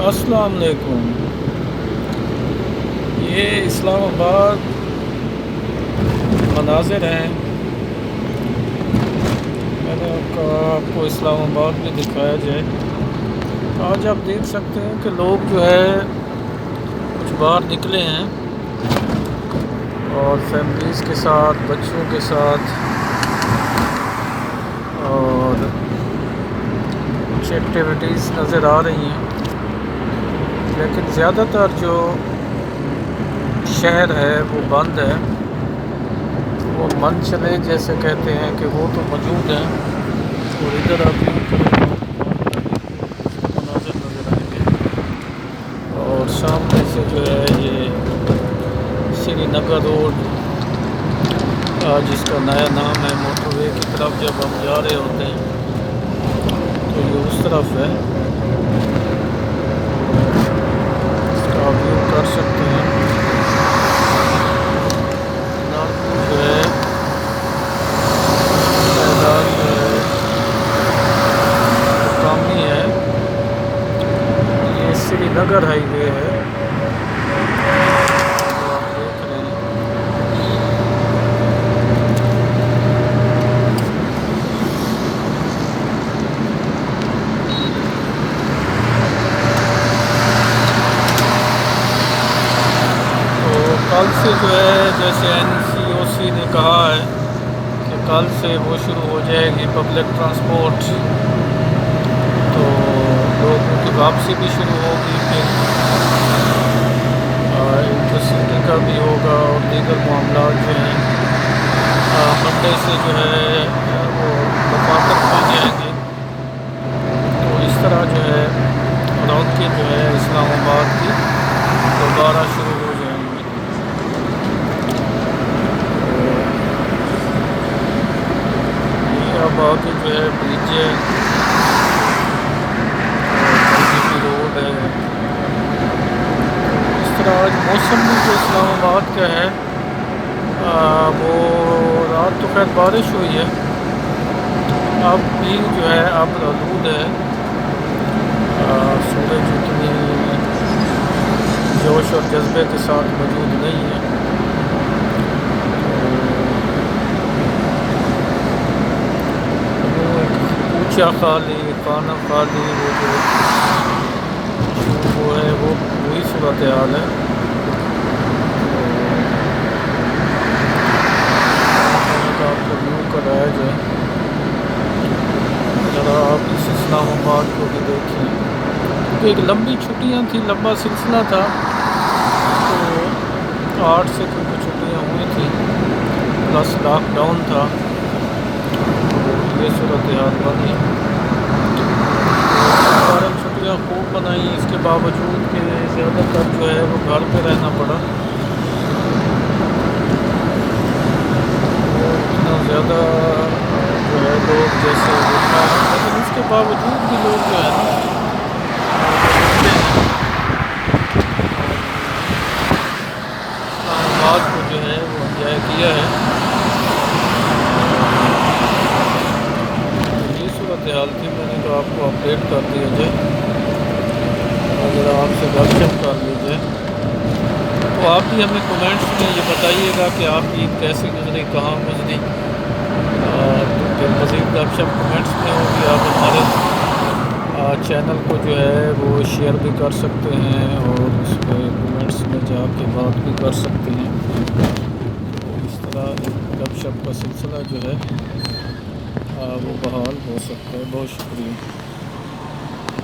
السلام علیکم۔ یہ اسلام آباد مناظر ہیں۔ میں نے آپ کو اسلام آباد میں دکھایا جائے۔ آج آپ دیکھ سکتے ہیں کہ لوگ جو ہے کچھ باہر نکلے ہیں اور فیملیز کے ساتھ، بچوں کے ساتھ، اور کچھ ایکٹیویٹیز نظر آ رہی ہیں، لیکن زیادہ تر جو شہر ہے وہ بند ہے۔ وہ من چلے جیسے کہتے ہیں کہ وہ تو موجود ہیں، اور ادھر آپ یوں کریں مناظر نظر آئیں گے۔ اور سامنے سے جو ہے یہ سری نگر روڈ، جس کا نیا نام ہے موٹر وے کی طرف جب ہم جا رہے ہوتے ہیں تو یہ اس طرف ہے۔ اس کا آپ یوں کر سکتے ہیں۔ نارمل جو ہے تعداد جو ہے کام ہی ہے۔ یہ سری نگر ہائی وے ہے جو آپ دیکھ رہے ہیں۔ تو کل سے جو ہے جیسے NCOC نے کہا ہے کہ کل سے وہ شروع ہو جائے گی پبلک ٹرانسپورٹ، تو لوگوں کی واپسی بھی شروع ہوگی، پھر انٹرسٹی کا بھی ہوگا، اور دیگر معاملات جو ہیں منڈے سے جو ہے وہ دفاتر کھل جائیں گے۔ تو اس طرح جو ہے رونقیں جو ہے اسلام آباد کی دوبارہ شروع ہو جائیں گی۔ یہ اب آگے جو ہے برج ہے، GP روڈ ہے۔ اس طرح آج موسم بھی جو اسلام آباد کا ہے وہ رات تو خیر بارش ہوئی ہے، اب بھی جو ہے اب آلود ہے۔ سورج اتنی جوش اور جذبے کے ساتھ موجود نہیں ہے۔ اونچا خالی، خانہ خالی، وہ ہے وہی صورتحال ہے۔ آپ کو ویو کرایا جائے، ذرا آپ اس اسلام آباد کو بھی دیکھیں، کیونکہ ایک لمبی چھٹیاں تھیں، لمبا سلسلہ تھا، تو 8 سے کیونکہ چھٹیاں ہوئی تھیں پلس لاک ڈاؤن تھا، تو یہ صورتحال بنی۔ سارے چھٹیاں خوب منائیں، اس کے باوجود کہ زیادہ تر جو ہے وہ گھر پہ رہنا پڑا۔ اتنا زیادہ جو ہے لوگ جیسے ہوتا ہے، لیکن اس کے باوجود بھی لوگ جو ہے نا اسلام آباد کو جو ہے وہ انجوائے کیا ہے۔ یہ صورتحال تھی، میں نے تو آپ کو اپڈیٹ کر دیا جائے، اگر آپ سے گپ شپ کر لی جائے تو آپ بھی ہمیں کومنٹس میں یہ بتائیے گا کہ آپ کی عید کیسی گزری، کہاں گزری، تو پھر مزید گپ شپ کومنٹس میں ہوگی۔ آپ ہمارے چینل کو جو ہے وہ شیئر بھی کر سکتے ہیں، اور اس پہ کومنٹس میں جا کے بات بھی کر سکتے ہیں۔ تو اس طرح گپ شپ کا سلسلہ جو ہے وہ بحال ہو سکتا ہے۔ بہت شکریہ۔